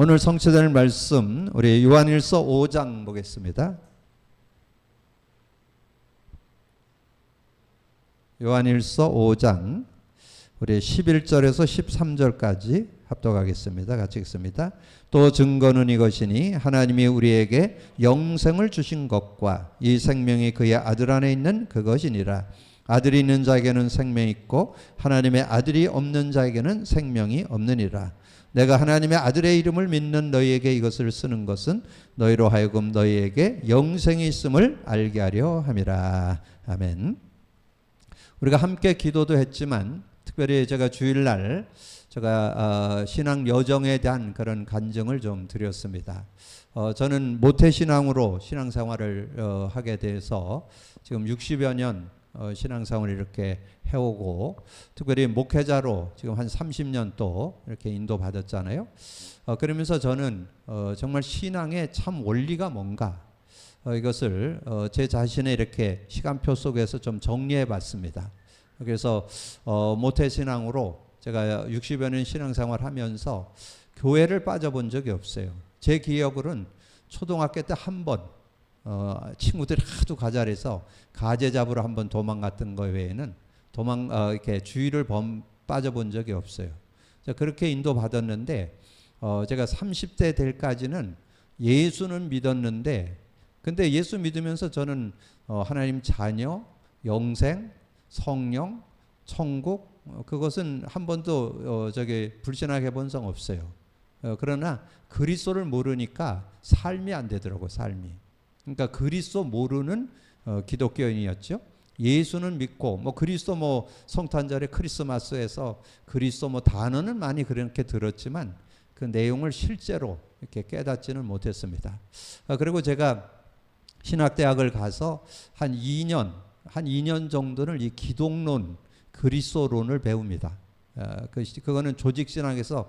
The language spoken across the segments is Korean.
오늘 성취될 말씀 우리 요한일서 5장 보겠습니다. 요한일서 5장 우리 11절에서 13절까지 합독하겠습니다. 같이 읽습니다. 또 증거는 이것이니 하나님이 우리에게 영생을 주신 것과 이 생명이 그의 아들 안에 있는 그것이니라. 아들이 있는 자에게는 생명이 있고 하나님의 아들이 없는 자에게는 생명이 없느니라. 내가 하나님의 아들의 이름을 믿는 너희에게 이것을 쓰는 것은 너희로 하여금 너희에게 영생이 있음을 알게 하려 함이라. 아멘. 우리가 함께 기도도 했지만 특별히 제가 주일날 제가 신앙 여정에 대한 그런 간증을 좀 드렸습니다. 저는 모태신앙으로 신앙생활을 하게 돼서 지금 60여 년 신앙생활을 이렇게 해오고 특별히 목회자로 지금 한 30년 또 이렇게 인도받았잖아요. 그러면서 저는 정말 신앙의 참 원리가 뭔가 이것을 제 자신의 이렇게 시간표 속에서 좀 정리해 봤습니다. 그래서 모태신앙으로 제가 60여 년 신앙생활 하면서 교회를 빠져본 적이 없어요. 제 기억으로는 초등학교 때 한 번 친구들이 하도 가자래서 가재 잡으러 한번 도망갔던 거 외에는 이렇게 주의를 빠져본 적이 없어요. 그렇게 인도받았는데 제가 30대 될까지는 예수는 믿었는데 근데 예수 믿으면서 저는 하나님 자녀, 영생, 성령, 천국 그것은 한 번도 불신하게 본 적 없어요. 그러나 그리스도를 모르니까 삶이 안 되더라고요. 삶이. 그러니까 그리스도 모르는 기독교인이었죠. 예수는 믿고 그리스도 성탄절에 크리스마스에서 그리스도 단어는 많이 그렇게 들었지만 그 내용을 실제로 이렇게 깨닫지는 못했습니다. 그리고 제가 신학대학을 가서 한 2년 정도를 이 기독론, 그리스도론을 배웁니다. 그거는 조직신학에서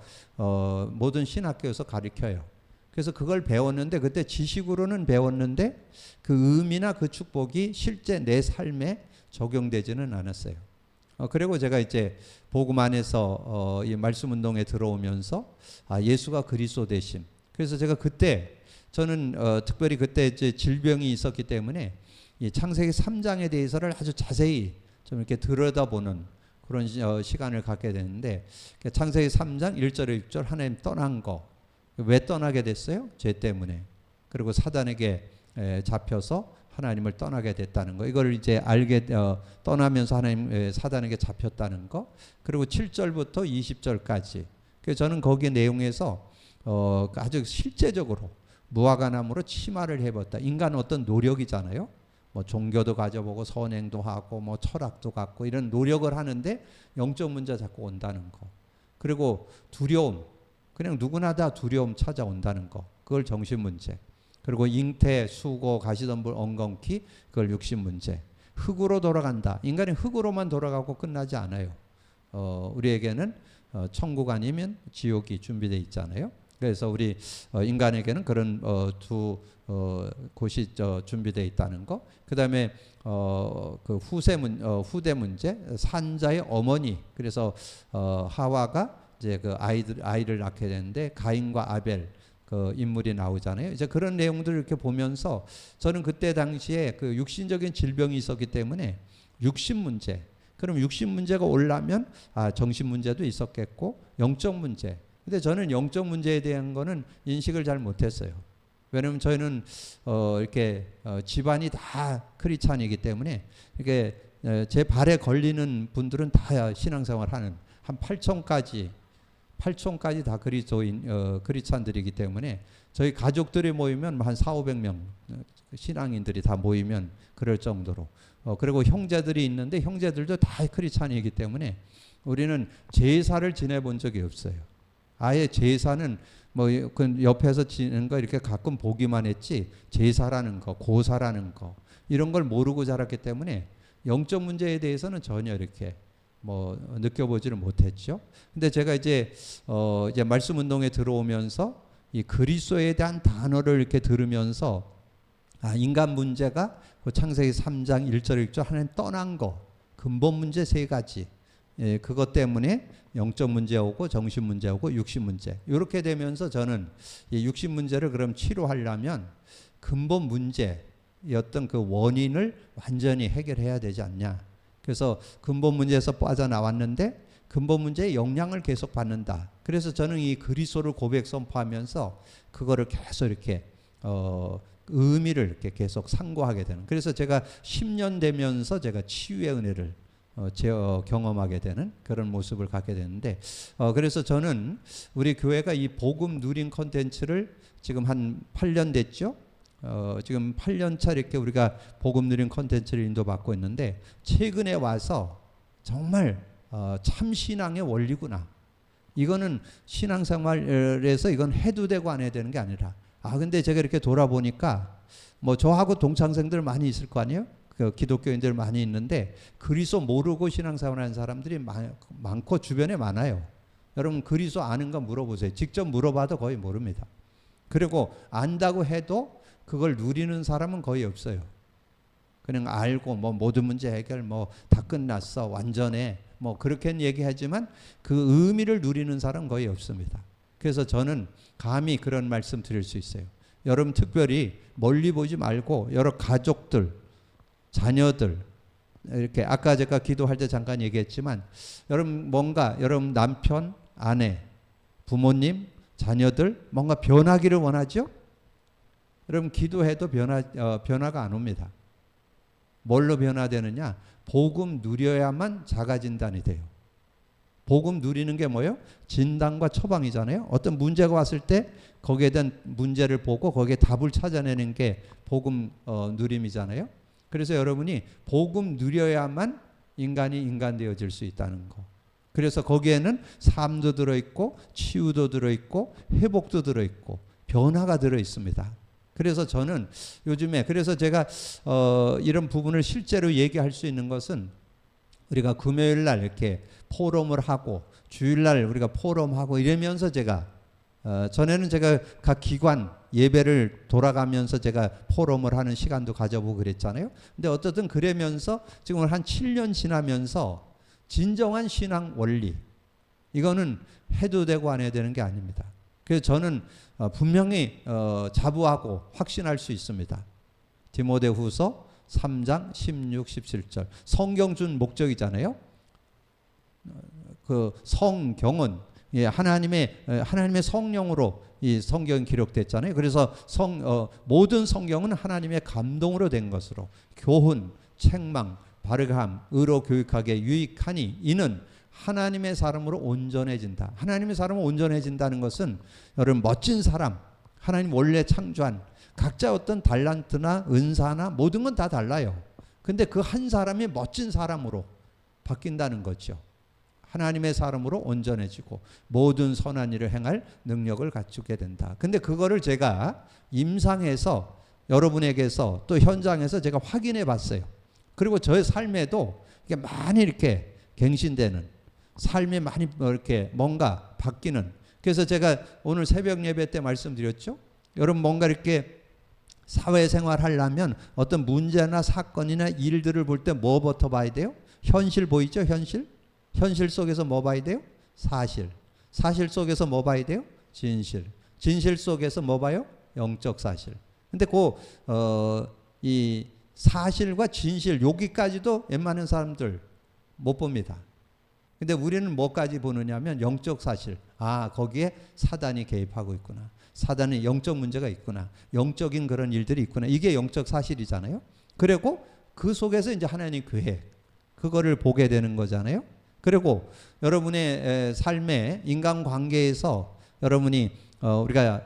모든 신학교에서 가르쳐요. 그래서 그걸 배웠는데 그때 지식으로는 배웠는데 그 의미나 그 축복이 실제 내 삶에 적용되지는 않았어요. 그리고 제가 이제 복음 안에서 이 말씀 운동에 들어오면서 예수가 그리스도 되심. 그래서 제가 그때 저는 특별히 그때 이제 질병이 있었기 때문에 이 창세기 3장에 대해서를 아주 자세히 좀 이렇게 들여다보는 그런 시간을 갖게 되는데 창세기 3장 1절에 6절 하나님 떠난 거. 왜 떠나게 됐어요? 죄 때문에. 그리고 사단에게 잡혀서 하나님을 떠나게 됐다는 거. 이걸 이제 떠나면서 하나님 사단에게 잡혔다는 거. 그리고 7절부터 20절까지. 그래서 저는 거기 내용에서 아주 실제적으로 무화과나무로 치마를 해봤다. 인간은 어떤 노력이잖아요. 종교도 가져보고 선행도 하고 철학도 갖고 이런 노력을 하는데 영적 문제 자꾸 온다는 거. 그리고 두려움. 그냥 누구나 다 두려움 찾아온다는 거. 그걸 정신 문제. 그리고 잉태, 수고, 가시덤불, 엉겅퀴 그걸 육신 문제. 흙으로 돌아간다. 인간이 흙으로만 돌아가고 끝나지 않아요. 우리에게는 천국 아니면 지옥이 준비되어 있잖아요. 그래서 우리 인간에게는 그런 두 곳이 준비되어 있다는 거. 그다음에 그 후대 문제, 산자의 어머니. 그래서 하와가 이제 그 아이를 낳게 되는데 가인과 아벨 그 인물이 나오잖아요. 이제 그런 내용들을 이렇게 보면서 저는 그때 당시에 그 육신적인 질병이 있었기 때문에 육신 문제. 그럼 육신 문제가 올라면 정신 문제도 있었겠고 영적 문제. 근데 저는 영적 문제에 대한 거는 인식을 잘 못했어요. 왜냐하면 저희는 이렇게 집안이 다 크리스찬이기 때문에 이게 제 발에 걸리는 분들은 다 신앙생활하는 한 8촌까지 다 크리스찬들이기 때문에 저희 가족들이 모이면 한 400~500명 신앙인들이 다 모이면 그럴 정도로 그리고 형제들이 있는데 형제들도 다 크리스찬이기 때문에 우리는 제사를 지내본 적이 없어요. 아예 제사는 그 옆에서 지내는 거 이렇게 가끔 보기만 했지 제사라는 거, 고사라는 거 이런 걸 모르고 자랐기 때문에 영적 문제에 대해서는 전혀 이렇게 느껴보지를 못했죠. 근데 제가 이제 말씀 운동에 들어오면서 이 그리스도에 대한 단어를 이렇게 들으면서 인간 문제가 그 창세기 3장 1절 6절 하나님 떠난 거 근본 문제 세 가지 예, 그것 때문에 영적 문제 오고 정신 문제 오고 육신 문제. 이렇게 되면서 저는 이 육신 문제를 그럼 치료하려면 근본 문제였던 그 원인을 완전히 해결해야 되지 않냐. 그래서 근본 문제에서 빠져나왔는데 근본 문제의 영향을 계속 받는다. 그래서 저는 이 그리스도를 고백 선포하면서 그거를 계속 이렇게 의미를 이렇게 계속 상고하게 되는. 그래서 제가 10년 되면서 제가 치유의 은혜를 경험하게 되는 그런 모습을 갖게 되는데, 그래서 저는 우리 교회가 이 복음 누린 컨텐츠를 지금 한 8년 됐죠. 지금 8년차 이렇게 우리가 복음 누린 컨텐츠를 인도받고 있는데, 최근에 와서 정말 참 신앙의 원리구나. 이거는 신앙생활에서 이건 해도 되고 안 해도 되는 게 아니라, 근데 제가 이렇게 돌아보니까 뭐 저하고 동창생들 많이 있을 거 아니에요? 그 기독교인들 많이 있는데 그리스도 모르고 신앙생활하는 사람들이 많고 주변에 많아요. 여러분 그리스도 아는 거 물어보세요. 직접 물어봐도 거의 모릅니다. 그리고 안다고 해도 그걸 누리는 사람은 거의 없어요. 그냥 알고 뭐 모든 문제 해결 뭐 다 끝났어 완전해 뭐 그렇게 얘기하지만 그 의미를 누리는 사람은 거의 없습니다. 그래서 저는 감히 그런 말씀 드릴 수 있어요. 여러분 특별히 멀리 보지 말고 여러 가족들, 자녀들 이렇게 아까 제가 기도할 때 잠깐 얘기했지만 여러분 뭔가 여러분 남편, 아내, 부모님, 자녀들 뭔가 변하기를 원하죠? 여러분 기도해도 변화가 안 옵니다. 뭘로 변화되느냐? 복음 누려야만 자가진단이 돼요. 복음 누리는 게 뭐예요? 진단과 처방이잖아요. 어떤 문제가 왔을 때 거기에 대한 문제를 보고 거기에 답을 찾아내는 게 복음 누림이잖아요. 그래서 여러분이 복음 누려야만 인간이 인간 되어질 수 있다는 거. 그래서 거기에는 삶도 들어있고 치유도 들어있고 회복도 들어있고 변화가 들어있습니다. 그래서 저는 요즘에 그래서 제가 이런 부분을 실제로 얘기할 수 있는 것은 우리가 금요일 날 이렇게 포럼을 하고 주일 날 우리가 포럼하고 이러면서 제가 전에는 제가 각 기관 예배를 돌아가면서 제가 포럼을 하는 시간도 가져보고 그랬잖아요. 근데 어쨌든 그러면서 지금 한 7년 지나면서 진정한 신앙 원리 이거는 해도 되고 안 해도 되는 게 아닙니다. 그래서 저는 분명히 자부하고 확신할 수 있습니다. 디모데후서 3장 16, 17절 성경 준 목적이잖아요. 그 성경은 하나님의 성령으로 이 성경이 기록됐잖아요. 그래서 모든 성경은 하나님의 감동으로 된 것으로 교훈, 책망, 바르게함, 의로 교육하게 유익하니 이는 하나님의 사람으로 온전해진다. 하나님의 사람으로 온전해진다는 것은 여러분 멋진 사람, 하나님 원래 창조한 각자 어떤 달란트나 은사나 모든 건 다 달라요. 근데 그 한 사람이 멋진 사람으로 바뀐다는 거죠. 하나님의 사람으로 온전해지고 모든 선한 일을 행할 능력을 갖추게 된다. 근데 그거를 제가 임상에서 여러분에게서 또 현장에서 제가 확인해 봤어요. 그리고 저의 삶에도 이게 많이 이렇게 갱신되는 삶이 많이 이렇게 뭔가 바뀌는. 그래서 제가 오늘 새벽 예배 때 말씀드렸죠. 여러분 뭔가 이렇게 사회생활 하려면 어떤 문제나 사건이나 일들을 볼 때 뭐부터 봐야 돼요? 현실 보이죠? 현실 속에서 뭐 봐야 돼요? 사실 속에서 뭐 봐야 돼요? 진실 속에서 뭐 봐요? 영적 사실. 근데 이 사실과 진실 여기까지도 웬만한 사람들 못 봅니다. 근데 우리는 뭐까지 보느냐면 영적 사실. 거기에 사단이 개입하고 있구나. 사단의 영적 문제가 있구나. 영적인 그런 일들이 있구나. 이게 영적 사실이잖아요. 그리고 그 속에서 이제 하나님 계획 그거를 보게 되는 거잖아요. 그리고 여러분의 삶의 인간관계에서 여러분이 우리가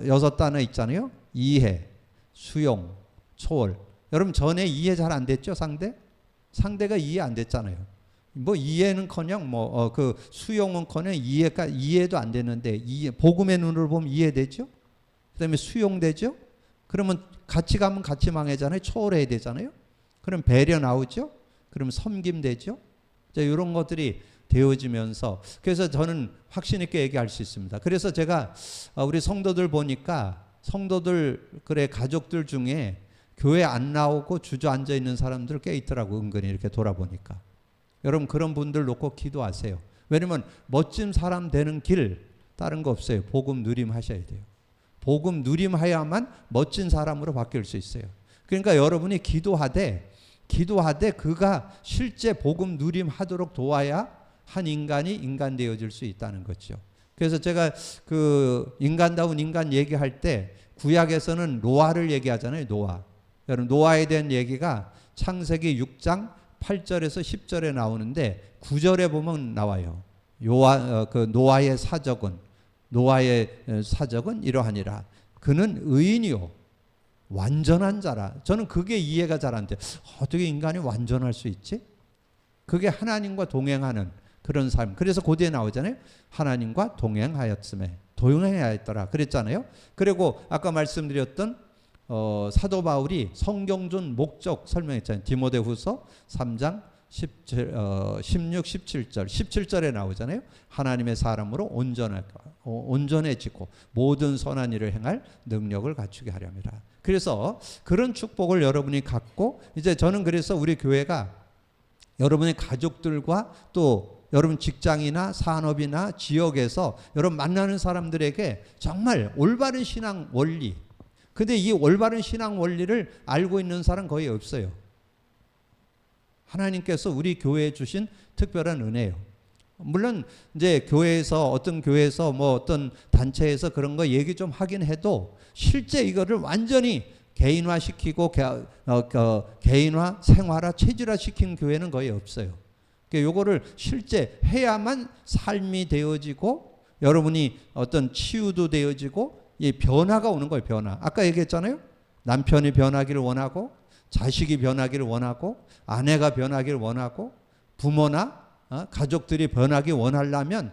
6단어 있잖아요. 이해, 수용, 초월. 여러분 전에 이해 잘 안 됐죠? 상대가 이해 안 됐잖아요. 뭐 이해는커녕 그 수용은커녕 이해도 안 됐는데 복음의 눈으로 보면 이해되죠? 그다음에 수용되죠? 그러면 같이 가면 같이 망하잖아요. 초월해야 되잖아요. 그럼 배려 나오죠? 그러면 섬김 되죠? 자, 이런 것들이 되어지면서 그래서 저는 확신 있게 얘기할 수 있습니다. 그래서 제가 우리 성도들 보니까 가족들 중에 교회 안 나오고 주저앉아 있는 사람들 꽤 있더라고. 은근히 이렇게 돌아보니까. 여러분 그런 분들 놓고 기도하세요. 왜냐면 멋진 사람 되는 길 다른 거 없어요. 복음 누림 하셔야 돼요. 복음 누림해야만 멋진 사람으로 바뀔 수 있어요. 그러니까 여러분이 기도하되 그가 실제 복음 누림하도록 도와야 한 인간이 인간 되어질 수 있다는 거죠. 그래서 제가 그 인간다운 인간 얘기할 때 구약에서는 노아를 얘기하잖아요. 노아. 여러분 노아에 대한 얘기가 창세기 6장 8절에서 10절에 나오는데 9절에 보면 나와요. 노아의 사적은 이러하니라. 그는 의인이요 완전한 자라. 저는 그게 이해가 잘 안 돼요. 어떻게 인간이 완전할 수 있지? 그게 하나님과 동행하는 그런 삶. 그래서 고대에 나오잖아요. 하나님과 동행하였더라 그랬잖아요. 그리고 아까 말씀드렸던 사도 바울이 성경전 목적 설명했잖아요. 디모데후서 3장 16, 17절. 17절에 나오잖아요. 하나님의 사람으로 온전해지고 모든 선한 일을 행할 능력을 갖추게 하렵니다. 그래서 그런 축복을 여러분이 갖고 이제 저는 그래서 우리 교회가 여러분의 가족들과 또 여러분 직장이나 산업이나 지역에서 여러분 만나는 사람들에게 정말 올바른 신앙 원리, 근데 이 올바른 신앙 원리를 알고 있는 사람 거의 없어요. 하나님께서 우리 교회에 주신 특별한 은혜예요. 물론 이제 교회에서 어떤 교회에서 뭐 어떤 단체에서 그런 거 얘기 좀 하긴 해도 실제 이거를 완전히 개인화시키고 개인화, 생활화, 체질화 시킨 교회는 거의 없어요. 그러니까 요거를 실제 해야만 삶이 되어지고 여러분이 어떤 치유도 되어지고 이 변화가 오는 거예요. 변화. 아까 얘기했잖아요. 남편이 변하기를 원하고 자식이 변하기를 원하고 아내가 변하기를 원하고 부모나 가족들이 변하기 원하려면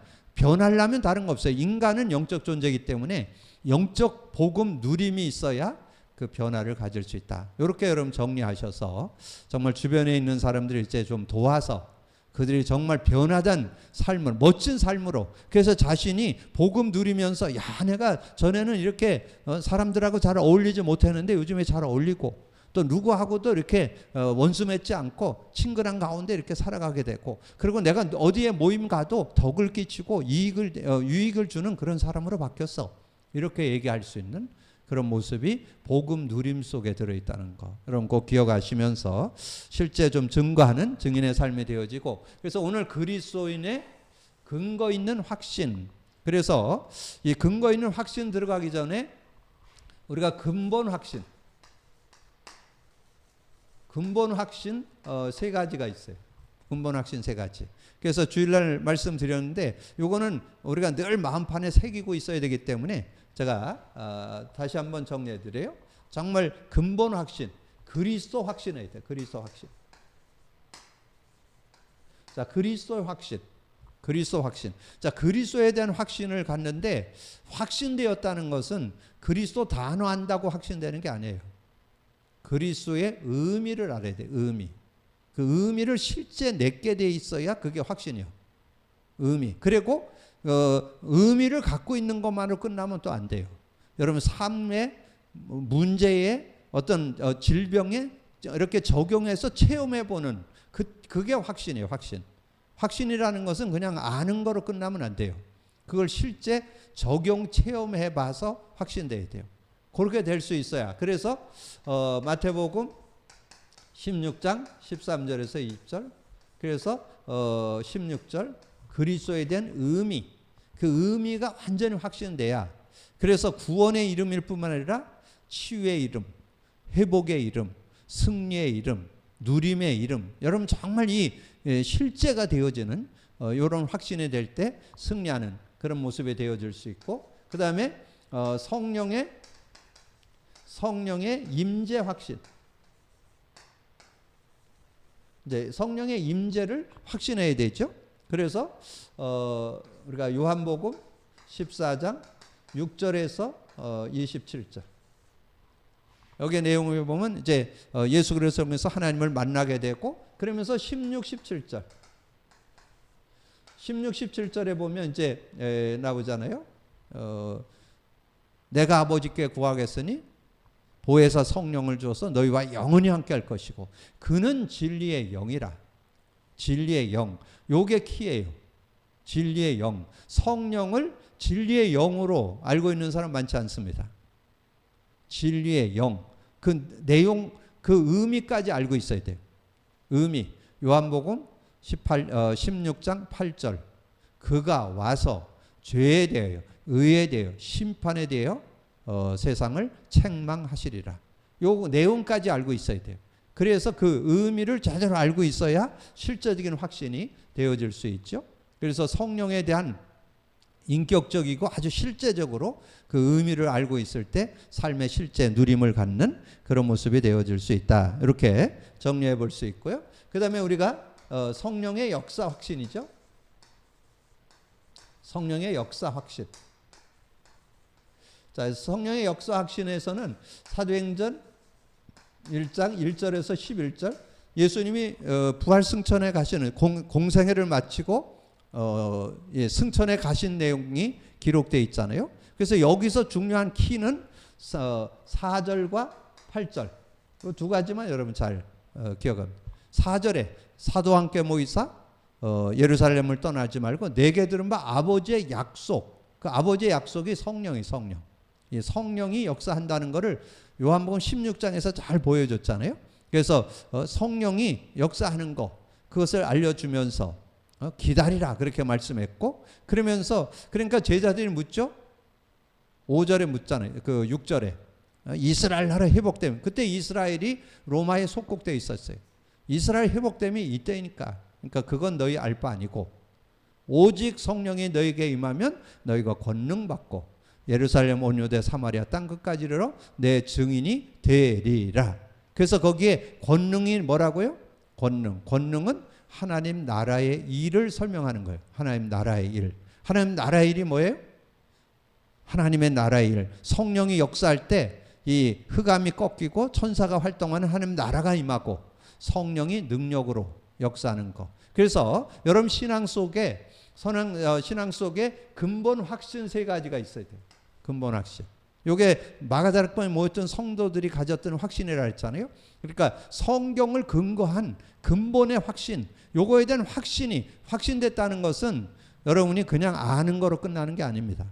다른 거 없어요. 인간은 영적 존재이기 때문에 영적 복음 누림이 있어야 그 변화를 가질 수 있다. 이렇게 여러분 정리하셔서 정말 주변에 있는 사람들을 이제 좀 도와서 그들이 정말 변화된 삶을 멋진 삶으로 그래서 자신이 복음 누리면서 야 내가 전에는 이렇게 사람들하고 잘 어울리지 못했는데 요즘에 잘 어울리고 또 누구하고도 이렇게 원수 맺지 않고 친근한 가운데 이렇게 살아가게 되고 그리고 내가 어디에 모임 가도 덕을 끼치고 유익을 주는 그런 사람으로 바뀌었어. 이렇게 얘기할 수 있는 그런 모습이 복음 누림 속에 들어있다는 거. 여러분 꼭 기억하시면서 실제 좀 증거하는 증인의 삶이 되어지고 그래서 오늘 그리스도인의 근거 있는 확신. 그래서 이 근거 있는 확신 들어가기 전에 우리가 근본 확신 세 가지가 있어요. 근본 확신 세 가지. 그래서 주일날 말씀드렸는데 요거는 우리가 늘 마음판에 새기고 있어야 되기 때문에 제가 다시 한번 정리해 드려요. 정말 근본 확신, 그리스도 확신해야 돼요. 그리스도 확신. 자, 그리스도 확신. 자, 그리스도에 대한 확신을 갖는데 확신되었다는 것은 그리스도 단호한다고 확신되는 게 아니에요. 그리스도의 의미를 알아야 돼요. 의미. 그 의미를 실제 내게 돼 있어야 그게 확신이에요. 의미. 그리고 의미를 갖고 있는 것만으로 끝나면 또 안 돼요. 여러분 삶의 문제에 어떤 질병에 이렇게 적용해서 체험해보는 그게 확신이에요. 확신이라는 것은 그냥 아는 거로 끝나면 안 돼요. 그걸 실제 적용 체험해봐서 확신돼야 돼요. 그렇게 될 수 있어야. 그래서 마태복음 16장 13절에서 20절 그래서 16절 그리스도에 대한 의미 그 의미가 완전히 확신돼야 그래서 구원의 이름일 뿐만 아니라 치유의 이름, 회복의 이름, 승리의 이름, 누림의 이름 여러분 정말 이 실제가 되어지는 이런 확신이 될 때 승리하는 그런 모습이 되어질 수 있고 그 다음에 성령의 임재 확신 이제 성령의 임재를 확신해야 되죠. 그래서 우리가 요한복음 14장 6절에서 27절 여기 내용을 보면 이제 예수 그리스도에서 하나님을 만나게 되고 그러면서 16, 17절 17절에 보면 이제 나오잖아요. 내가 아버지께 구하겠으니 보혜사 성령을 주어서 너희와 영원히 함께 할 것이고 그는 진리의 영이라. 진리의 영. 요게 키예요. 진리의 영. 성령을 진리의 영으로 알고 있는 사람 많지 않습니다. 진리의 영. 그 내용, 그 의미까지 알고 있어야 돼요. 의미. 요한복음 16장 8절. 그가 와서 죄에 대하여, 의에 대하여, 심판에 대하여 세상을 책망하시리라. 요 내용까지 알고 있어야 돼요. 그래서 그 의미를 제대로 알고 있어야 실제적인 확신이 되어질 수 있죠. 그래서 성령에 대한 인격적이고 아주 실제적으로 그 의미를 알고 있을 때 삶의 실제 누림을 갖는 그런 모습이 되어질 수 있다. 이렇게 정리해 볼 수 있고요. 그 다음에 우리가 성령의 역사 확신이죠. 성령의 역사 확신. 자, 성령의 역사 확신에서는 사도행전 1장 1절에서 11절 예수님이 부활 승천에 가시는 공생애를 마치고 승천에 가신 내용이 기록되어 있잖아요. 그래서 여기서 중요한 키는 4절과 8절 그 두 가지만 여러분 잘 기억합니다. 4절에 사도와 함께 모이사 예루살렘을 떠나지 말고 내게 들은 바 아버지의 약속, 그 아버지의 약속이 성령이 성령. 이 성령이 역사한다는 것을 요한복음 16장에서 잘 보여줬잖아요. 그래서 성령이 역사하는 것, 그것을 알려주면서 기다리라 그렇게 말씀했고, 그러면서 그러니까 제자들이 묻죠. 5절에 묻잖아요. 그 6절에 이스라엘 나라 회복됨. 그때 이스라엘이 로마에 속국되어 있었어요. 이스라엘 회복됨이 이때니까. 그러니까 그건 너희 알 바 아니고 오직 성령이 너에게 임하면 너희가 권능 받고 예루살렘 온 유대 사마리아 땅 끝까지 이르러 내 증인이 되리라. 그래서 거기에 권능이 뭐라고요? 권능은 하나님 나라의 일을 설명하는 거예요. 하나님 나라의 일. 하나님 나라의 일이 뭐예요? 하나님의 나라의 일. 성령이 역사할 때 이 흑암이 꺾이고 천사가 활동하는 하나님 나라가 임하고 성령이 능력으로 역사하는 것. 그래서 여러분 신앙 속에 근본 확신 세 가지가 있어야 돼요. 근본 확신. 요게 마가다락방에 모였던 성도들이 가졌던 확신이라 했잖아요. 그러니까 성경을 근거한 근본의 확신. 요거에 대한 확신이 확신됐다는 것은 여러분이 그냥 아는 거로 끝나는 게 아닙니다.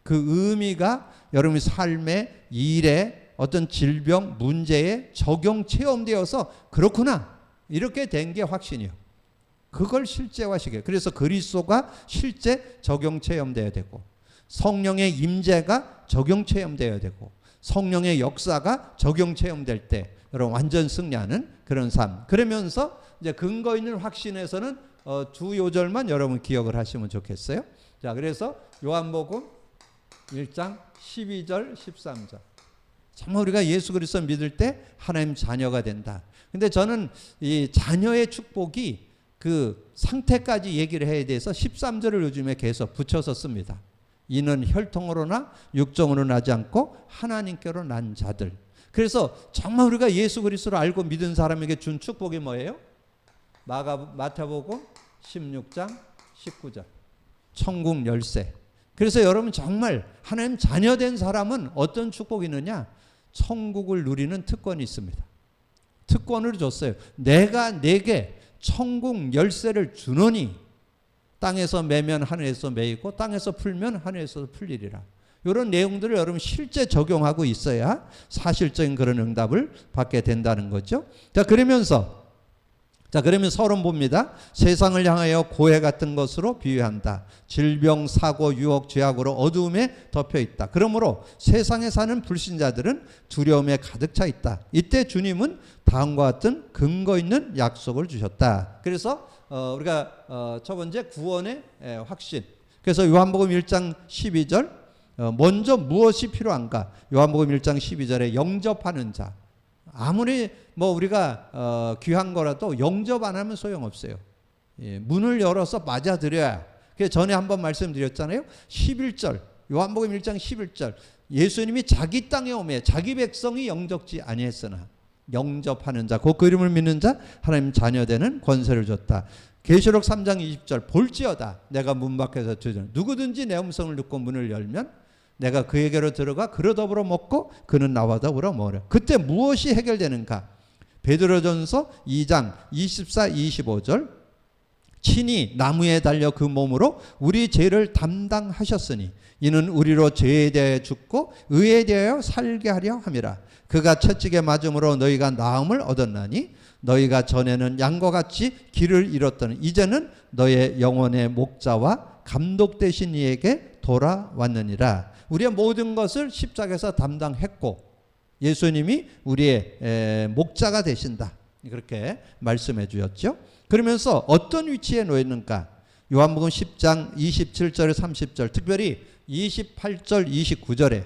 그 의미가 여러분의 삶의 일에 어떤 질병, 문제에 적용 체험되어서 그렇구나. 이렇게 된 게 확신이요. 그걸 실제화시켜요. 그래서 그리스도가 실제 적용 체험되어야 되고 성령의 임재가 적용 체험되어야 되고 성령의 역사가 적용 체험될 때 여러분 완전 승리하는 그런 삶. 그러면서 이제 근거 있는 확신에서는 두 요절만 여러분 기억을 하시면 좋겠어요. 자, 그래서 요한복음 1장 12절 13절. 정말 우리가 예수 그리스도 믿을 때 하나님 자녀가 된다. 근데 저는 이 자녀의 축복이 그 상태까지 얘기를 해야 돼서 13절을 요즘에 계속 붙여서 씁니다. 이는 혈통으로나 육정으로 나지 않고 하나님께로 난 자들. 그래서 정말 우리가 예수 그리스도를 알고 믿은 사람에게 준 축복이 뭐예요? 마태복음 16장 19절. 천국 열쇠. 그래서 여러분 정말 하나님 자녀된 사람은 어떤 축복이 있느냐? 천국을 누리는 특권이 있습니다. 특권을 줬어요. 내가 내게 천국 열쇠를 주노니 땅에서 매면 하늘에서 매이고 땅에서 풀면 하늘에서 풀리리라. 이런 내용들을 여러분 실제 적용하고 있어야 사실적인 그런 응답을 받게 된다는 거죠. 자, 그러면 서론 봅니다. 세상을 향하여 고해 같은 것으로 비유한다. 질병, 사고, 유혹, 죄악으로 어두움에 덮여 있다. 그러므로 세상에 사는 불신자들은 두려움에 가득 차 있다. 이때 주님은 다음과 같은 근거 있는 약속을 주셨다. 그래서 우리가 첫 번째 구원의 확신. 그래서 요한복음 1장 12절 먼저 무엇이 필요한가? 요한복음 1장 12절에 영접하는 자. 아무리 우리가 귀한 거라도 영접 안 하면 소용없어요. 문을 열어서 맞아들여야. 그래서 전에 한번 말씀드렸잖아요. 11절 요한복음 1장 11절 예수님이 자기 땅에 오매 자기 백성이 영접지 아니했으나 영접하는 자, 그 이름을 믿는 자 하나님 자녀되는 권세를 줬다. 계시록 3장 20절 볼지어다 내가 문 밖에서 두드리는 누구든지 내 음성을 듣고 문을 열면 내가 그에게로 들어가 그로 더불어 먹고 그는 나와 더불어 먹으라. 그때 무엇이 해결되는가? 베드로전서 2장 24, 25절 친히 나무에 달려 그 몸으로 우리 죄를 담당하셨으니 이는 우리로 죄에 대하여 죽고 의에 대하여 살게 하려 함이라. 그가 채찍에 맞음으로 너희가 나음을 얻었나니 너희가 전에는 양과 같이 길을 잃었더니 이제는 너의 영혼의 목자와 감독 되신 이에게 돌아왔느니라. 우리의 모든 것을 십자가에서 담당했고 예수님이 우리의 목자가 되신다. 그렇게 말씀해 주셨죠. 그러면서 어떤 위치에 놓였는가? 요한복음 10장 27절 30절 특별히 28절 29절에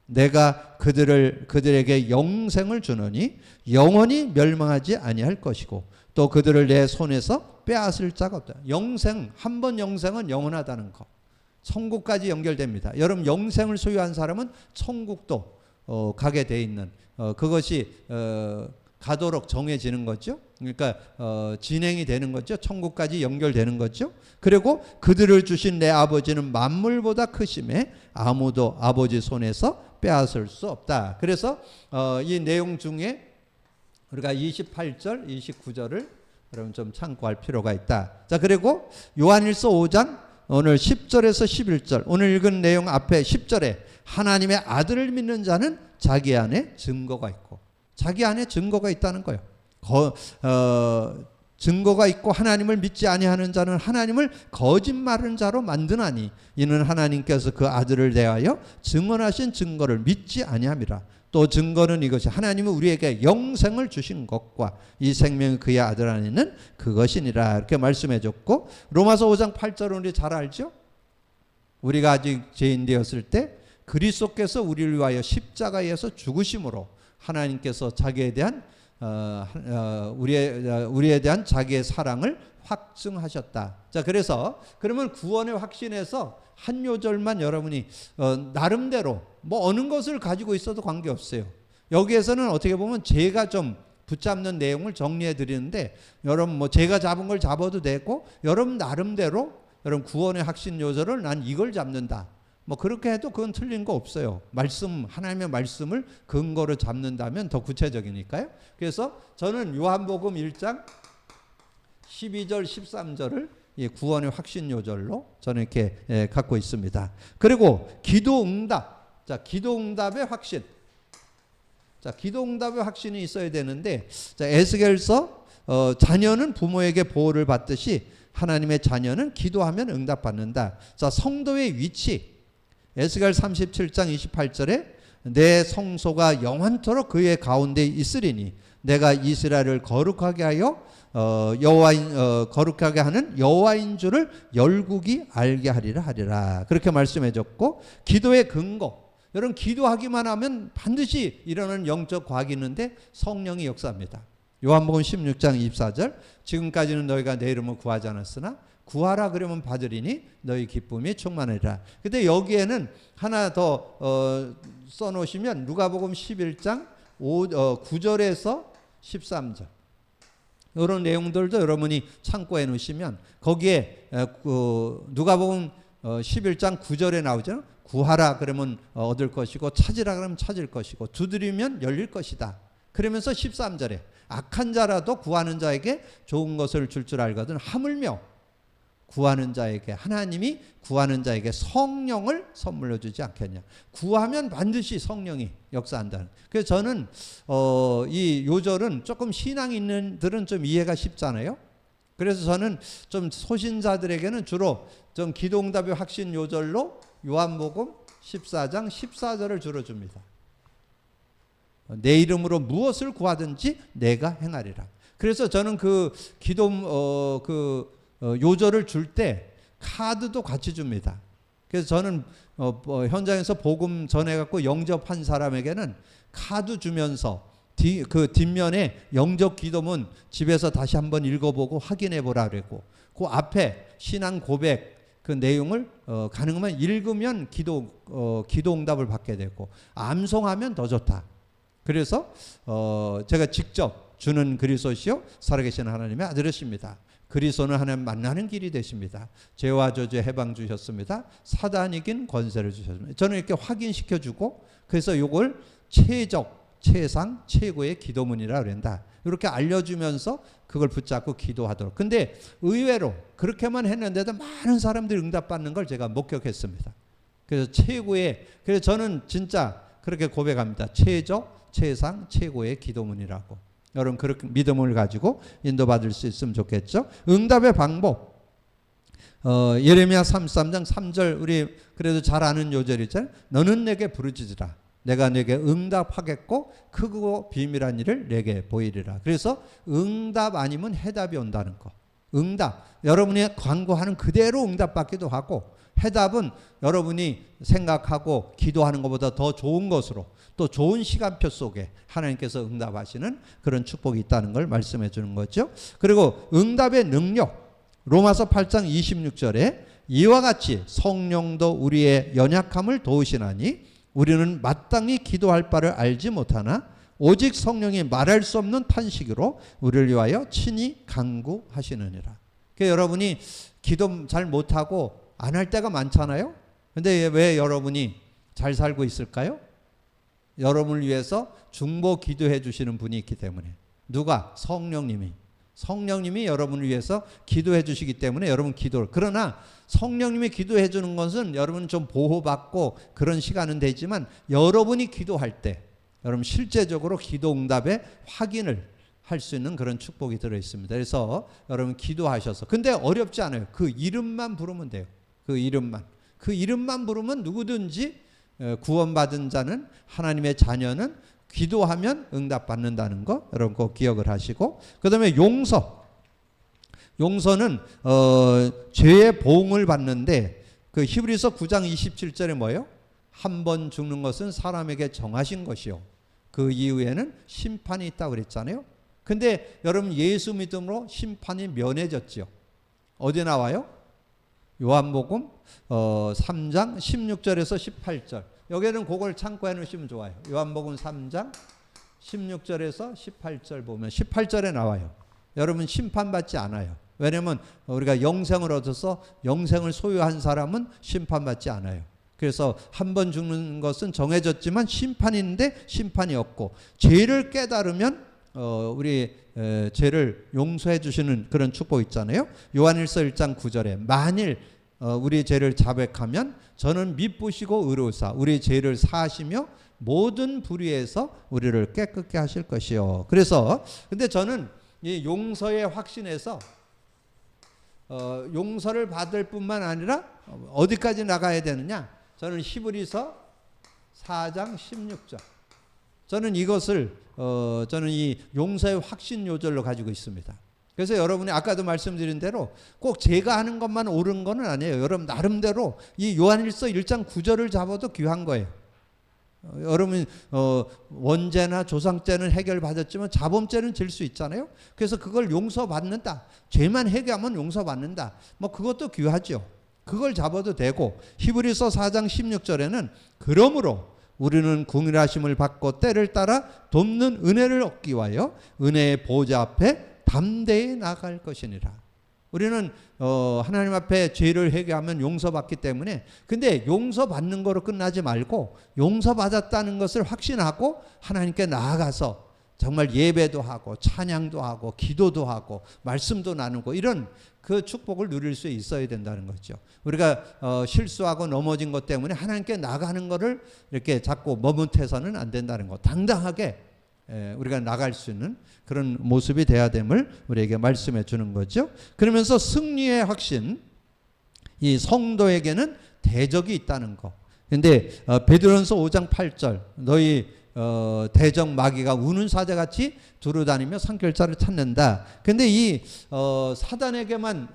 내가 그들에게 영생을 주노니 영원히 멸망하지 아니할 것이고 또 그들을 내 손에서 빼앗을 자가 없다. 영생, 한 번 영생은 영원하다는 것. 천국까지 연결됩니다. 여러분 영생을 소유한 사람은 천국도 가게 돼 있는 그것이 가도록 정해지는 거죠. 그러니까 진행이 되는 거죠. 천국까지 연결되는 거죠. 그리고 그들을 주신 내 아버지는 만물보다 크심에 아무도 아버지 손에서 빼앗을 수 없다. 그래서 이 내용 중에 우리가 28절, 29절을 여러분 좀 참고할 필요가 있다. 자, 그리고 요한일서 5장 오늘 10절에서 11절 오늘 읽은 내용 앞에 10절에 하나님의 아들을 믿는 자는 자기 안에 증거가 있고 자기 안에 증거가 있다는 거예요. 증거가 있고 하나님을 믿지 아니하는 자는 하나님을 거짓말하는 자로 만드나니 이는 하나님께서 그 아들을 대하여 증언하신 증거를 믿지 아니함이라. 또 증거는 이것이 하나님은 우리에게 영생을 주신 것과 이 생명이 그의 아들 안에 있는 그것이니라. 이렇게 말씀해 줬고 로마서 5장 8절은 우리 잘 알죠. 우리가 아직 죄인 되었을 때 그리스도께서 우리를 위하여 십자가에서 죽으심으로 하나님께서 자기에 대한 우리에 대한 자기의 사랑을 확증하셨다. 자, 그래서 그러면 구원의 확신에서 한 요절만 여러분이 나름대로 뭐 어느 것을 가지고 있어도 관계없어요. 여기에서는 어떻게 보면 제가 좀 붙잡는 내용을 정리해 드리는데 여러분 뭐 제가 잡은 걸 잡아도 되고 여러분 나름대로 여러분 구원의 확신 요절을 난 이걸 잡는다. 뭐 그렇게 해도 그건 틀린 거 없어요. 말씀 하나님의 말씀을 근거로 잡는다면 더 구체적이니까요. 그래서 저는 요한복음 1장 12절 13절을 구원의 확신 요절로 저는 이렇게 갖고 있습니다. 그리고 기도 응답. 자, 기도 응답의 확신. 자, 기도 응답의 확신이 있어야 되는데 자, 에스겔서 자녀는 부모에게 보호를 받듯이 하나님의 자녀는 기도하면 응답받는다. 자, 성도의 위치. 에스겔 37장 28절에 내 성소가 영원토록 그의 가운데 있으리니 내가 이스라엘을 거룩하게 하여 거룩하게 하는 여호와인 줄을 열국이 알게 하리라. 그렇게 말씀해 줬고 기도의 근거. 여러분 기도하기만 하면 반드시 일어나는 영적 과학이 있는데 성령이 역사합니다. 요한복음 16장 24절 지금까지는 너희가 내 이름을 구하지 않았으나 구하라 그러면 받으리니 너희 기쁨이 충만하리라. 근데 여기에는 하나 더 써놓으시면 누가복음 11장 9절에서 13절 이런 내용들도 여러분이 참고해 놓으시면 거기에 누가복음 11장 9절에 나오죠. 구하라 그러면 얻을 것이고 찾으라 그러면 찾을 것이고 두드리면 열릴 것이다. 그러면서 13절에 악한 자라도 구하는 자에게 좋은 것을 줄 줄 알거든 하물며 구하는 자에게 하나님이 구하는 자에게 성령을 선물로 주지 않겠냐. 구하면 반드시 성령이 역사한다는. 그래서 저는 이 요절은 조금 신앙 있는 들은 좀 이해가 쉽잖아요. 그래서 저는 좀 소신자들에게는 주로 좀 기도응답의 확신 요절로 요한복음 14장 14절을 주로 줍니다. 내 이름으로 무엇을 구하든지 내가 행하리라. 그래서 저는 그 기도 요절을 줄 때 카드도 같이 줍니다. 그래서 저는 현장에서 복음 전해갖고 영접한 사람에게는 카드 주면서 그 뒷면에 영접 기도문 집에서 다시 한번 읽어보고 확인해 보라 그랬고 그 앞에 신앙 고백 그 내용을 가능하면 읽으면 기도 응답을 받게 되고 암송하면 더 좋다. 그래서 제가 직접 주는 그리스도시요 살아계신 하나님의 아들이십니다. 그리스도는 하나님 만나는 길이 되십니다. 죄와 저주의 해방 주셨습니다. 사단 이긴 권세를 주셨습니다. 저는 이렇게 확인시켜주고 그래서 이걸 최적 최상 최고의 기도문이라 그런다. 이렇게 알려주면서 그걸 붙잡고 기도하도록. 근데 의외로 그렇게만 했는데도 많은 사람들이 응답받는 걸 제가 목격했습니다. 그래서 그래서 저는 진짜 그렇게 고백합니다. 최적, 최상, 최고의 기도문이라고. 여러분 그렇게 믿음을 가지고 인도받을 수 있으면 좋겠죠. 응답의 방법. 예레미야 33장 3절 우리 그래도 잘 아는 요절 있잖아요. 너는 내게 부르짖으라. 내가 내게 응답하겠고 크고 비밀한 일을 내게 보이리라. 그래서 응답 아니면 해답이 온다는 거. 응답. 여러분이 간구하는 그대로 응답받기도 하고 해답은 여러분이 생각하고 기도하는 것보다 더 좋은 것으로 또 좋은 시간표 속에 하나님께서 응답하시는 그런 축복이 있다는 걸 말씀해 주는 거죠. 그리고 응답의 능력. 로마서 8장 26절에 이와 같이 성령도 우리의 연약함을 도우시나니 우리는 마땅히 기도할 바를 알지 못하나 오직 성령이 말할 수 없는 탄식으로 우리를 위하여 친히 간구하시느니라. 그러니까 여러분이 기도 잘 못하고 안 할 때가 많잖아요. 근데 왜 여러분이 잘 살고 있을까요? 여러분을 위해서 중보 기도해 주시는 분이 있기 때문에. 누가? 성령님이 여러분을 위해서 기도해 주시기 때문에 여러분 기도를. 그러나 성령님이 기도해 주는 것은 여러분 좀 보호받고 그런 시간은 되지만 여러분이 기도할 때 여러분 실제적으로 기도 응답의 확인을 할 수 있는 그런 축복이 들어 있습니다. 그래서 여러분 기도하셔서. 근데 어렵지 않아요. 그 이름만 부르면 돼요. 그 이름만 부르면 누구든지 구원받은 자는 하나님의 자녀는 기도하면 응답받는다는 거 여러분 꼭 기억을 하시고, 그 다음에 용서는 죄의 보응을 받는데 그 히브리서 9장 27절에 뭐예요? 한 번 죽는 것은 사람에게 정하신 것이요 그 이후에는 심판이 있다고 그랬잖아요. 근데 여러분 예수 믿음으로 심판이 면해졌죠. 어디 나와요? 요한복음 3장 16절에서 18절. 여기는 그걸 참고해 놓으시면 좋아요. 요한복음 3장 16절에서 18절 보면 18절에 나와요. 여러분 심판받지 않아요. 왜냐하면 우리가 영생을 얻어서 영생을 소유한 사람은 심판받지 않아요. 그래서 한 번 죽는 것은 정해졌지만 심판이 있는데 심판이 없고, 죄를 깨달으면 우리 죄를 용서해 주시는 그런 축복 있잖아요. 요한일서 1장 9절에 만일 우리 죄를 자백하면 저는 미쁘시고 의로우사 우리 죄를 사하시며 모든 불의에서 우리를 깨끗게 하실 것이요. 그래서 근데 저는 이 용서의 확신에서 용서를 받을 뿐만 아니라 어디까지 나가야 되느냐? 저는 히브리서 4장 16절. 저는 이것을 저는 이 용서의 확신 요절로 가지고 있습니다. 그래서 여러분이 아까도 말씀드린 대로 꼭 제가 하는 것만 옳은 건 아니에요. 여러분 나름대로 이 요한일서 1장 9절을 잡아도 귀한 거예요. 여러분 원죄나 조상죄는 해결받았지만 자범죄는 질 수 있잖아요. 그래서 그걸 용서받는다. 죄만 해결하면 용서받는다. 뭐 그것도 귀하죠. 그걸 잡아도 되고, 히브리서 4장 16절에는 그러므로 우리는 궁일하심을 받고 때를 따라 돕는 은혜를 얻기 위하여 은혜의 보좌 앞에 담대히 나아갈 것이니라. 우리는 하나님 앞에 죄를 회개하면 용서받기 때문에, 근데 용서받는 거로 끝나지 말고 용서받았다는 것을 확신하고 하나님께 나아가서 정말 예배도 하고 찬양도 하고 기도도 하고 말씀도 나누고 이런 그 축복을 누릴 수 있어야 된다는 거죠. 우리가 실수하고 넘어진 것 때문에 하나님께 나가는 것을 이렇게 자꾸 머뭇해서는 안 된다는 거. 당당하게 우리가 나갈 수 있는 그런 모습이 돼야 됨을 우리에게 말씀해 주는 거죠. 그러면서 승리의 확신, 이 성도에게는 대적이 있다는 거. 근데 베드로전서 5장 8절 너희 대적 마귀가 우는 사자같이 두루다니며 산결자를 찾는다. 근데 이 사단에게만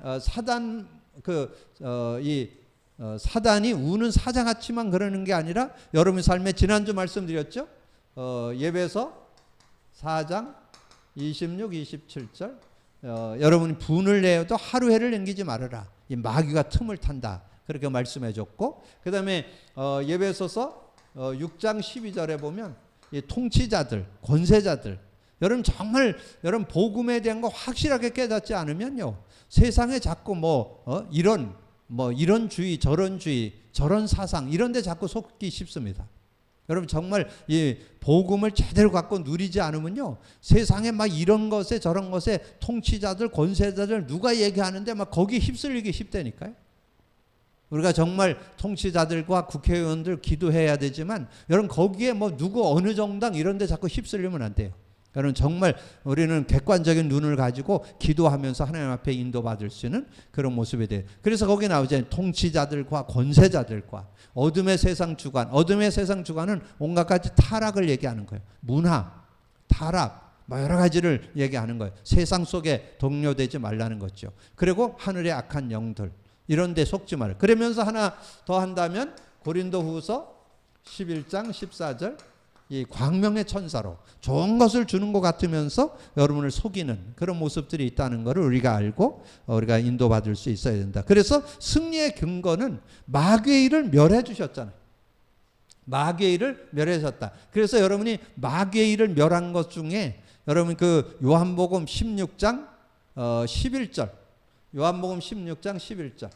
사단이 우는 사자같이만 그러는 게 아니라 여러분 삶에 지난주 말씀드렸죠. 예배서 4장 26, 27절 여러분이 분을 내어도 하루 해를 넘기지 말아라. 이 마귀가 틈을 탄다. 그렇게 말씀해 줬고, 그 다음에 예배소서 6장 12절에 보면 이 통치자들, 권세자들, 여러분 정말 여러분 복음에 대한 거 확실하게 깨닫지 않으면요, 세상에 자꾸 이런 주의, 저런 주의, 저런 사상 이런 데 자꾸 속기 쉽습니다. 여러분 정말 이 복음을 제대로 갖고 누리지 않으면요, 세상에 막 이런 것에 저런 것에 통치자들 권세자들 누가 얘기하는데 막 거기 휩쓸리기 쉽다니까요. 우리가 정말 통치자들과 국회의원들 기도해야 되지만 여러분 거기에 뭐 누구 어느 정당 이런 데 자꾸 휩쓸리면 안 돼요. 여러분 정말 우리는 객관적인 눈을 가지고 기도하면서 하나님 앞에 인도받을 수 있는 그런 모습이 돼요. 그래서 거기 나오잖아요. 통치자들과 권세자들과 어둠의 세상 주관. 어둠의 세상 주관은 온갖 가지 타락을 얘기하는 거예요. 문화, 타락, 뭐 여러 가지를 얘기하는 거예요. 세상 속에 동료되지 말라는 거죠. 그리고 하늘의 악한 영들, 이런 데 속지 말아요. 그러면서 하나 더 한다면 고린도후서 11장 14절, 이 광명의 천사로 좋은 것을 주는 것 같으면서 여러분을 속이는 그런 모습들이 있다는 것을 우리가 알고 우리가 인도받을 수 있어야 된다. 그래서 승리의 근거는 마귀의 일을 멸해 주셨잖아요. 마귀의 일을 멸하셨다. 그래서 여러분이 마귀의 일을 멸한 것 중에 여러분 그 요한복음 16장 11절, 요한복음 16장 11절,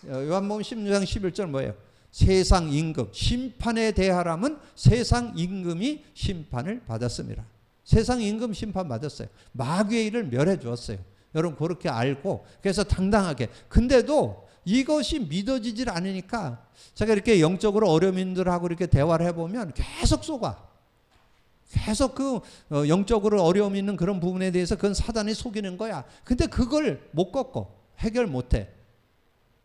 요한복음 16장 11절 뭐예요? 세상 임금, 심판에 대하라면 세상 임금이 심판을 받았습니다. 세상 임금 심판 받았어요. 마귀의 일을 멸해 주었어요. 여러분 그렇게 알고 그래서 당당하게. 근데도 이것이 믿어지질 않으니까 제가 이렇게 영적으로 어려움인들하고 이렇게 대화를 해보면 계속 속아. 계속 그 영적으로 어려움 있는 그런 부분에 대해서 그건 사단이 속이는 거야. 근데 그걸 못 꺾고 해결 못해.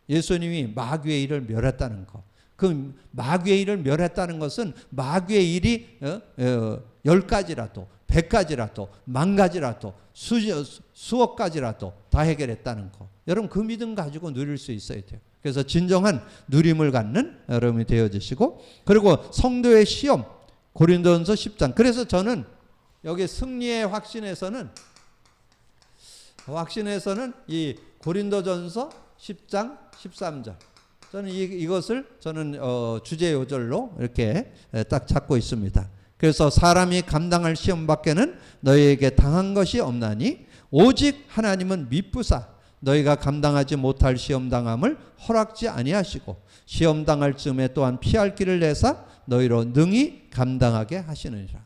예수님이 마귀의 일을 멸했다는 거. 그 마귀의 일을 멸했다는 것은 마귀의 일이 10가지라도 100가지라도 10,000가지라도 수억 가지라도 다 해결했다는 거. 여러분 그 믿음 가지고 누릴 수 있어야 돼요. 그래서 진정한 누림을 갖는 여러분이 되어지시고, 그리고 성도의 시험 고린도전서 10장. 그래서 저는 여기 승리의 확신에서는 이 고린도전서 10장 13절, 저는 이것을 저는 주제 요절로 이렇게 딱 잡고 있습니다. 그래서 사람이 감당할 시험 밖에는 너희에게 당한 것이 없나니 오직 하나님은 미쁘사 너희가 감당하지 못할 시험 당함을 허락지 아니하시고 시험 당할 즈음에 또한 피할 길을 내사 너희로 능히 감당하게 하시느니라.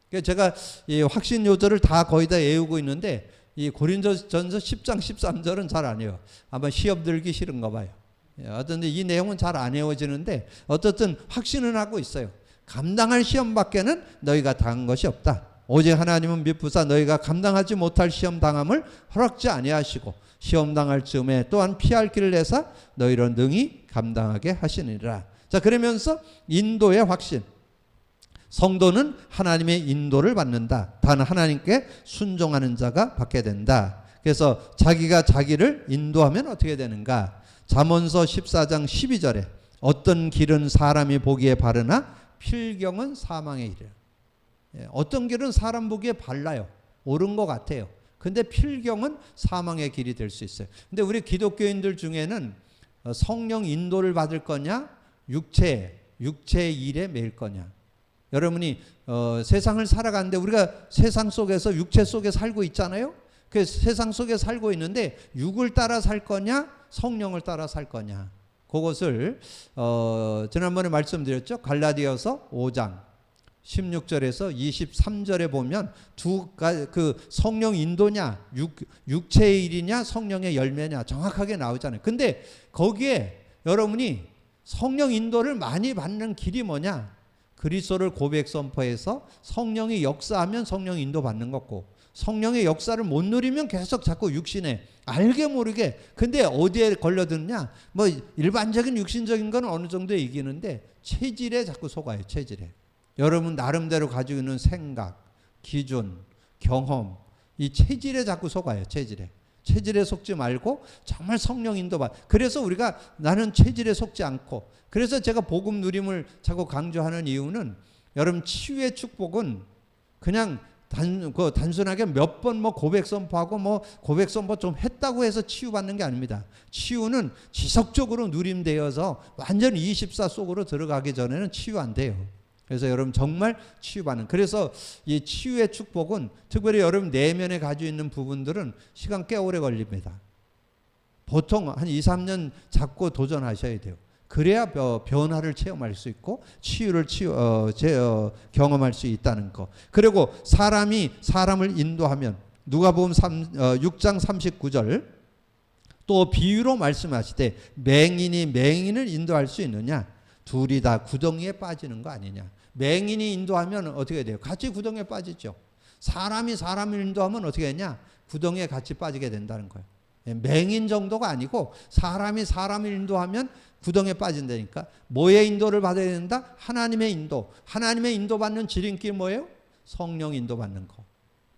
그러니까 제가 이 확신 요절을 다 거의 다 외우고 있는데 이 고린도전서 10장 13절은 잘 안 외워요. 아마 시험 들기 싫은가 봐요. 어떤데 이 내용은 잘 안 외워지는데 어떻든 확신은 하고 있어요. 감당할 시험 밖에는 너희가 당한 것이 없다. 오직 하나님은 미쁘사 너희가 감당하지 못할 시험 당함을 허락지 아니하시고 시험 당할 즈음에 또한 피할 길을 내사 너희로 능히 감당하게 하시니라. 자, 그러면서 인도의 확신. 성도는 하나님의 인도를 받는다. 단 하나님께 순종하는 자가 받게 된다. 그래서 자기가 자기를 인도하면 어떻게 되는가? 잠언서 14장 12절에 어떤 길은 사람이 보기에 바르나 필경은 사망의 길이라. 어떤 길은 사람 보기에 발라요. 옳은 것 같아요. 근데 필경은 사망의 길이 될 수 있어요. 근데 우리 기독교인들 중에는 성령 인도를 받을 거냐, 육체의 일에 매일 거냐. 여러분이 세상을 살아가는데 우리가 세상 속에서 육체 속에 살고 있잖아요. 그 세상 속에 살고 있는데 육을 따라 살 거냐, 성령을 따라 살 거냐. 그것을 지난번에 말씀드렸죠. 갈라디아서 5장 16절에서 23절에 보면 그 성령 인도냐, 육체의 일이냐, 성령의 열매냐 정확하게 나오잖아요. 근데 거기에 여러분이 성령 인도를 많이 받는 길이 뭐냐? 그리스도를 고백 선포해서 성령이 역사하면 성령 인도 받는 거고, 성령의 역사를 못 누리면 계속 자꾸 육신에 알게 모르게. 근데 어디에 걸려드느냐? 뭐 일반적인 육신적인 건 어느 정도 이기는데 체질에 자꾸 속아요. 체질에. 여러분 나름대로 가지고 있는 생각, 기준, 경험, 이 체질에 자꾸 속아요. 체질에 속지 말고 정말 성령 인도받. 그래서 우리가 나는 체질에 속지 않고, 그래서 제가 복음 누림을 자꾸 강조하는 이유는 여러분 치유의 축복은 그냥 단순하게 몇 번 뭐 고백 선포하고 뭐 고백 선포 좀 했다고 해서 치유받는 게 아닙니다. 치유는 지속적으로 누림되어서 완전히 24 속으로 들어가기 전에는 치유 안 돼요. 그래서 여러분 정말 치유받는, 그래서 이 치유의 축복은 특별히 여러분 내면에 가지고 있는 부분들은 시간 꽤 오래 걸립니다. 보통 한 2, 3년 잡고 도전하셔야 돼요. 그래야 변화를 체험할 수 있고 치유를 경험할 수 있다는 거. 그리고 사람이 사람을 인도하면 누가복음 6장 39절 또 비유로 말씀하시되 맹인이 맹인을 인도할 수 있느냐? 둘이 다 구덩이에 빠지는 거 아니냐? 맹인이 인도하면 어떻게 돼요? 같이 구덩이에 빠지죠. 사람이 사람을 인도하면 어떻게 되냐? 구덩이에 같이 빠지게 된다는 거예요. 맹인 정도가 아니고 사람이 사람을 인도하면 구덩이에 빠진다니까. 뭐의 인도를 받아야 된다? 하나님의 인도. 하나님의 인도받는 지름길 뭐예요? 성령 인도받는 거.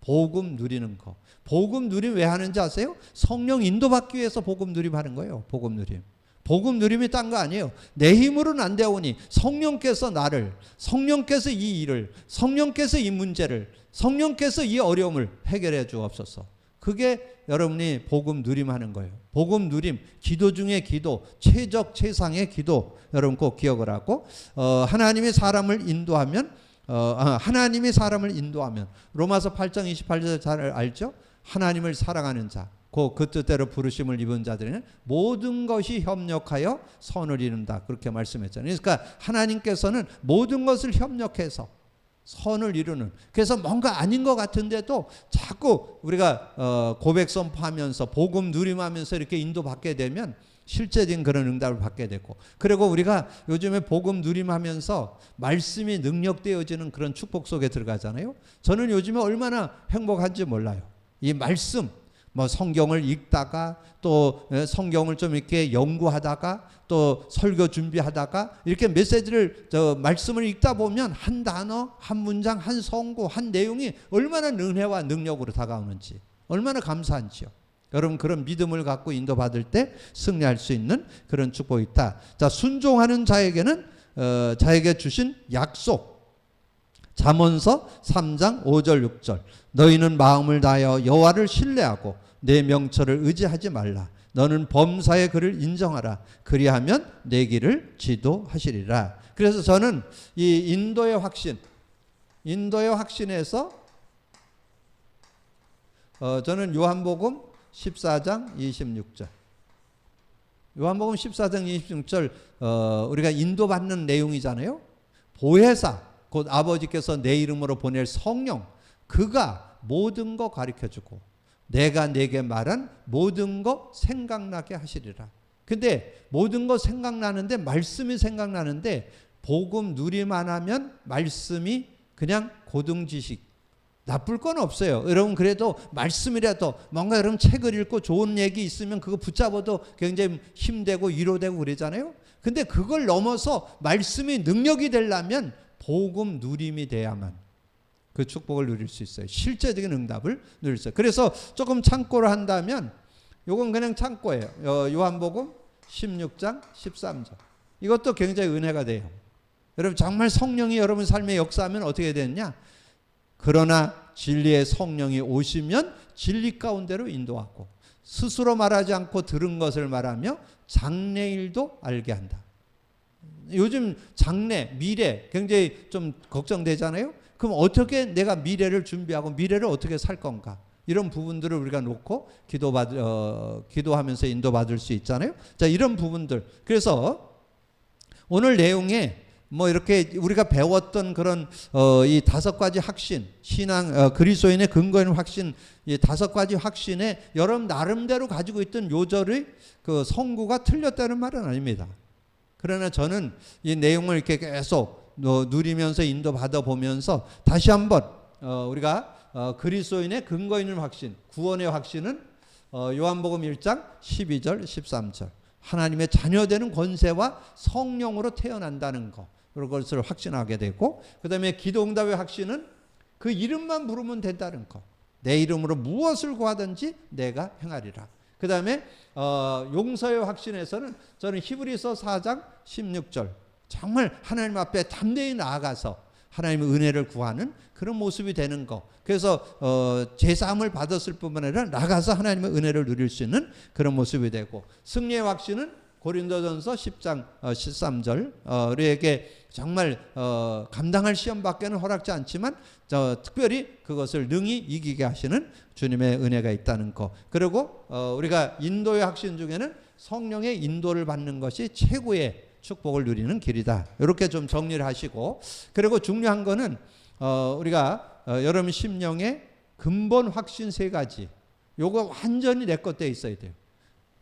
복음 누리는 거. 복음 누림 왜 하는지 아세요? 성령 인도받기 위해서 복음 누림하는 거예요. 복음 누림. 복음 누림이 딴 거 아니에요. 내 힘으로는 안 되오니 성령께서 나를, 성령께서 이 일을, 성령께서 이 문제를, 성령께서 이 어려움을 해결해 주옵소서. 그게 여러분이 복음 누림하는 거예요. 복음 누림, 기도 중에 기도, 최적 최상의 기도. 여러분 꼭 기억을 하고 하나님이 사람을 인도하면 하나님이 사람을 인도하면 로마서 8장 28절 잘 알죠? 하나님을 사랑하는 자, 그 뜻대로 부르심을 입은 자들은 모든 것이 협력하여 선을 이룬다. 그렇게 말씀했잖아요. 그러니까 하나님께서는 모든 것을 협력해서 선을 이루는, 그래서 뭔가 아닌 것 같은데도 자꾸 우리가 고백 선포하면서 복음 누림하면서 이렇게 인도받게 되면 실제적인 그런 응답을 받게 되고, 그리고 우리가 요즘에 복음 누림하면서 말씀이 능력되어지는 그런 축복 속에 들어가잖아요. 저는 요즘에 얼마나 행복한지 몰라요. 이 말씀, 뭐 성경을 읽다가 또 성경을 좀 이렇게 연구하다가 또 설교 준비하다가 이렇게 메시지를 말씀을 읽다 보면 한 단어, 한 문장, 한 성구, 한 내용이 얼마나 은혜와 능력으로 다가오는지 얼마나 감사한지요. 여러분 그런 믿음을 갖고 인도받을 때 승리할 수 있는 그런 축복이 있다. 자, 순종하는 자에게는 자에게 주신 약속. 잠언서 3장 5절 6절 너희는 마음을 다하여 여호와를 신뢰하고 내 명철을 의지하지 말라. 너는 범사의 그를 인정하라. 그리하면 내 길을 지도하시리라. 그래서 저는 이 인도의 확신에서 저는 요한복음 14장 26절 요한복음 14장 26절 우리가 인도받는 내용이잖아요. 보혜사 곧 아버지께서 내 이름으로 보낼 성령, 그가 모든 거 가르쳐주고 내가 내게 말한 모든 거 생각나게 하시리라. 근데 모든 거 생각나는데, 말씀이 생각나는데 복음 누리만 하면 말씀이 그냥 고등지식, 나쁠 건 없어요. 여러분 그래도 말씀이라도 뭔가 여러분 책을 읽고 좋은 얘기 있으면 그거 붙잡아도 굉장히 힘되고 위로되고 그러잖아요. 근데 그걸 넘어서 말씀이 능력이 되려면 복음 누림이 돼야만 그 축복을 누릴 수 있어요. 실제적인 응답을 누릴 수 있어요. 그래서 조금 참고를 한다면 이건 그냥 참고예요. 요한복음 16장 13절 이것도 굉장히 은혜가 돼요. 여러분 정말 성령이 여러분 삶에 역사하면 어떻게 되느냐? 그러나 진리의 성령이 오시면 진리 가운데로 인도하고 스스로 말하지 않고 들은 것을 말하며 장래일도 알게 한다. 요즘 장래, 미래 굉장히 좀 걱정되잖아요. 그럼 어떻게 내가 미래를 준비하고 미래를 어떻게 살 건가? 이런 부분들을 우리가 놓고 기도하면서 인도받을 수 있잖아요. 자, 이런 부분들. 그래서 오늘 내용에 뭐 이렇게 우리가 배웠던 그런 이 5가지 확신, 신앙, 그리스도인의 근거 있는 확신, 이 5가지 확신에 여러분 나름대로 가지고 있던 요절의 그 성구가 틀렸다는 말은 아닙니다. 그러나 저는 이 내용을 이렇게 계속 누리면서 인도받아 보면서 다시 한번 우리가 그리스도인의 근거 있는 확신, 구원의 확신은 요한복음 1장 12절 13절 하나님의 자녀되는 권세와 성령으로 태어난다는 것, 그런 것을 확신하게 되고, 그 다음에 기도응답의 확신은 그 이름만 부르면 된다는 것, 내 이름으로 무엇을 구하든지 내가 행하리라. 그 다음에 용서의 확신에서는 저는 히브리서 4장 16절 정말 하나님 앞에 담대히 나아가서 하나님의 은혜를 구하는 그런 모습이 되는 것. 그래서 제사함을 받았을 뿐만 아니라 나가서 하나님의 은혜를 누릴 수 있는 그런 모습이 되고, 승리의 확신은 고린도전서 10장 13절 우리에게 정말 감당할 시험밖에는 허락지 않지만 특별히 그것을 능히 이기게 하시는 주님의 은혜가 있다는 것. 그리고 우리가 인도의 확신 중에는 성령의 인도를 받는 것이 최고의 축복을 누리는 길이다. 이렇게 좀 정리를 하시고, 그리고 중요한 거는 우리가 여러분 심령의 근본 확신 세 가지, 요거 완전히 내 것 돼 있어야 돼요.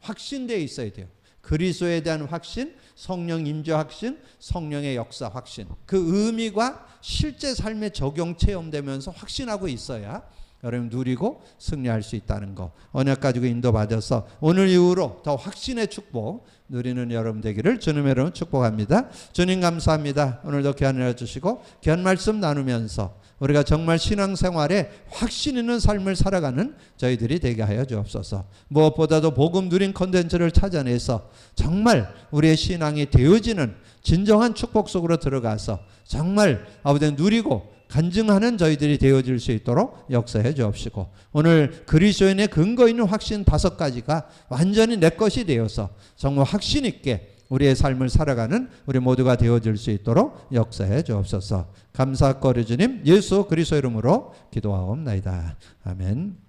확신돼 있어야 돼요. 그리스도에 대한 확신, 성령 임재 확신, 성령의 역사 확신. 그 의미가 실제 삶에 적용 체험되면서 확신하고 있어야 여러분 누리고 승리할 수 있다는 거. 언약 가지고 인도받아서 오늘 이후로 더 확신의 축복 누리는 여러분 되기를 주님의 이름으로 축복합니다. 주님 감사합니다. 오늘도 귀한 은혜 주시고 귀한 말씀 나누면서 우리가 정말 신앙생활에 확신 있는 삶을 살아가는 저희들이 되게 하여 주옵소서. 무엇보다도 복음 누린 콘텐츠를 찾아내서 정말 우리의 신앙이 되어지는 진정한 축복 속으로 들어가서 정말 아버지 누리고 간증하는 저희들이 되어질 수 있도록 역사해 주옵시고, 오늘 그리스도인의 근거 있는 확신 5가지가 완전히 내 것이 되어서 정말 확신 있게 우리의 삶을 살아가는 우리 모두가 되어질 수 있도록 역사해 주옵소서. 감사거리 주님 예수 그리스도 이름으로 기도하옵나이다. 아멘.